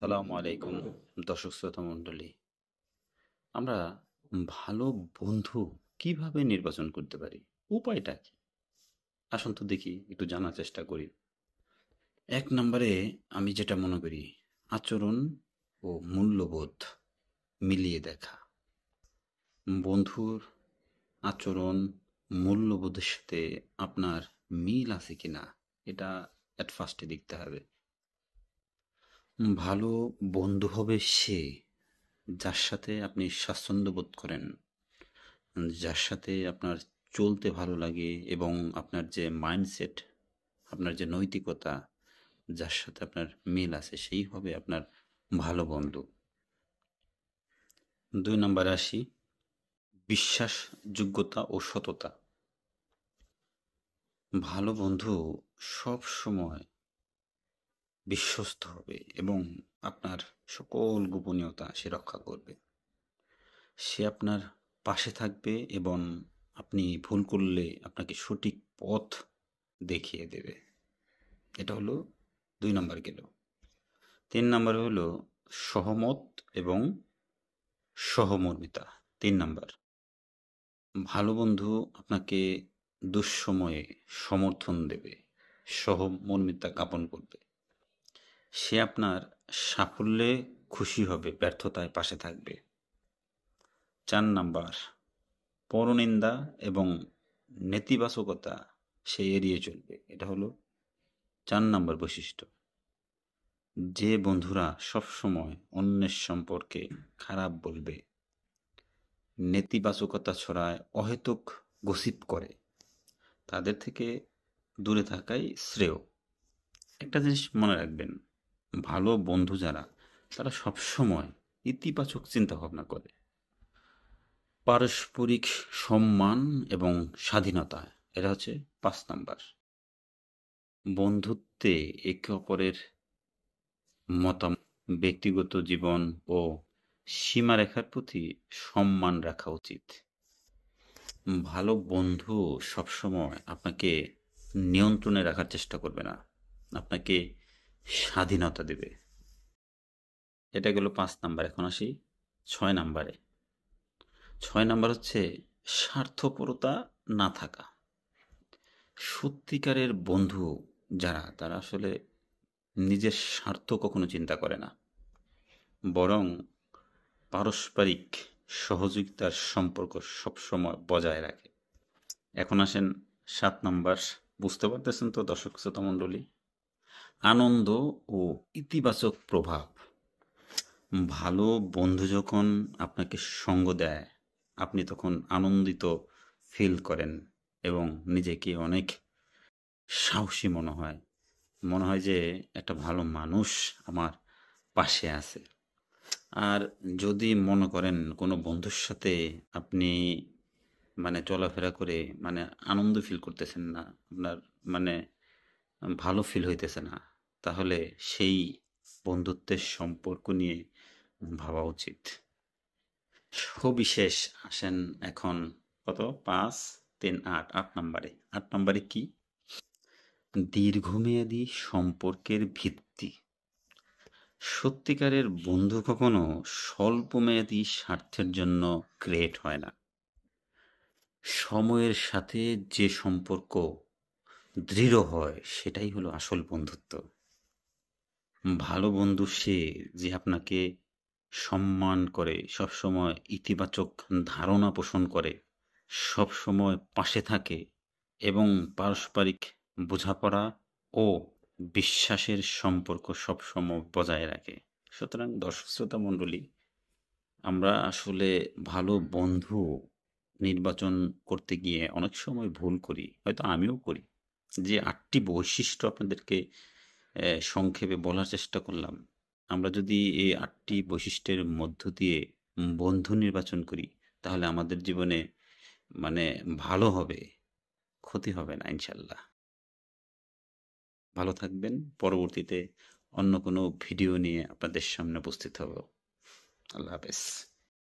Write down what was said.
আসসালামু আলাইকুম দর্শক শ্রোতা মণ্ডলী। আমরা ভালো বন্ধু কিভাবে নির্বাচন করতে পারি? উপায়টা কি? আসুন তো দেখি, একটু জানার চেষ্টা করি। ১ নম্বরে আমি যেটা মনে করি, আচরণ ও মূল্যবোধ মিলিয়ে দেখা। বন্ধুর আচরণ, মূল্যবোধের সাথে আপনার মিল আছে কিনা এটা এট ফার্স্টে দেখতে হবে। ভালো বন্ধু হবে সে, যার সাথে আপনি স্বাচ্ছন্দ্য বোধ করেন, যার সাথে আপনার চলতে ভালো লাগে এবং আপনার যে মাইন্ডসেট, আপনার যে নৈতিকতা, যার সাথে আপনার মিল আছে, সেই হবে আপনার ভালো বন্ধু। ২ নম্বরে আসি, বিশ্বাসযোগ্যতা ও সততা। ভালো বন্ধু সব সময় বিশ্বস্ত হবে এবং আপনার সকল গোপনীয়তা সে রক্ষা করবে। সে আপনার পাশে থাকবে এবং আপনি ভুল করলে আপনাকে সঠিক পথ দেখিয়ে দেবে। এটা হলো ২ নাম্বার গেল। ৩ নাম্বার হলো সহমত এবং সহমর্মিতা। ৩ নাম্বার, ভালো বন্ধু আপনাকে দুঃসময়ে সমর্থন দেবে, সহমর্মিতা জ্ঞাপন করবে। সে আপনার সাফল্যে খুশি হবে, ব্যর্থতায় পাশে থাকবে। ৪ নাম্বার, পরনিন্দা এবং নেতিবাচকতা সে এড়িয়ে চলবে। এটা হলো ৪ নাম্বার বৈশিষ্ট্য। যে বন্ধুরা সবসময় অন্যের সম্পর্কে খারাপ বলবে, নেতিবাচকতা ছড়ায়, অহেতুক গসিপ করে, তাদের থেকে দূরে থাকাই শ্রেয়। একটা জিনিস মনে রাখবেন, ভালো বন্ধু যারা, তারা সবসময় ইতিবাচক চিন্তা ভাবনা করে। পারস্পরিক সম্মান এবং স্বাধীনতা, এটা হচ্ছে ৫ নাম্বার। বন্ধুত্বে একে অপরের মতামত, ব্যক্তিগত জীবন ও সীমারেখার প্রতি সম্মান রাখা উচিত। ভালো বন্ধু সবসময় আপনাকে নিয়ন্ত্রণে রাখার চেষ্টা করবে না, আপনাকে স্বাধীনতা দেবে। এটা গেল ৫ নাম্বার। এখন আসি ৬ নাম্বারে। ৬ নাম্বার হচ্ছে স্বার্থপরতা না থাকা। সত্যিকারের বন্ধু যারা, তারা আসলে নিজের স্বার্থ কখনো চিন্তা করে না, বরং পারস্পরিক সহযোগিতার সম্পর্ক সবসময় বজায় রাখে। এখন আসেন ৭ নাম্বার। বুঝতে পারতেছেন তো দর্শক শ্রোতা মণ্ডলী? আনন্দ ও ইতিবাচক প্রভাব। ভালো বন্ধু যখন আপনাকে সঙ্গ দেয়, আপনি তখন আনন্দিত ফিল করেন এবং নিজেকে অনেক সাহসী মনে হয়। মনে হয় যে একটা ভালো মানুষ আমার পাশে আছে। আর যদি মনে করেন কোনো বন্ধুর সাথে আপনি চলাফেরা করে আনন্দ ফিল করতেছেন না, আপনার মানে ভালো ফিল হইতেছে না, তাহলে সেই বন্ধুত্বের সম্পর্ক নিয়ে ভাবা উচিত। সবিশেষ আসেন এখন কত, ৫, ৩, ৮, ৮ নাম্বারে। ৮ নাম্বারে কি? দীর্ঘমেয়াদী সম্পর্কের ভিত্তি। সত্যিকারের বন্ধু কখনো স্বল্পমেয়াদী স্বার্থের জন্য ক্রিয়েট হয় না। সময়ের সাথে যে সম্পর্ক দৃঢ় হয়, সেটাই হলো আসল বন্ধুত্ব। ভালো বন্ধু সে, যে আপনাকে সম্মান করে, সবসময় ইতিবাচক ধারণা পোষণ করে, সবসময় পাশে থাকে এবং পারস্পরিক বোঝাপড়া ও বিশ্বাসের সম্পর্ক সবসময় বজায় রাখে। সুতরাং দর্শক শ্রোতা মণ্ডলী, আমরা আসলে ভালো বন্ধু নির্বাচন করতে গিয়ে অনেক সময় ভুল করি, হয়তো আমিও করি। যে ৮টি বৈশিষ্ট্য আপনাদেরকে সংক্ষেপে বলার চেষ্টা করলাম, আমরা যদি এই ৮টি বৈশিষ্ট্যের মধ্য দিয়ে বন্ধু নির্বাচন করি, তাহলে আমাদের জীবনে মানে ভালো হবে, ক্ষতি হবে না ইনশাল্লাহ। ভালো থাকবেন। পরবর্তীতে অন্য কোনো ভিডিও নিয়ে আপনাদের সামনে উপস্থিত হব। আল্লাহ হাফেজ।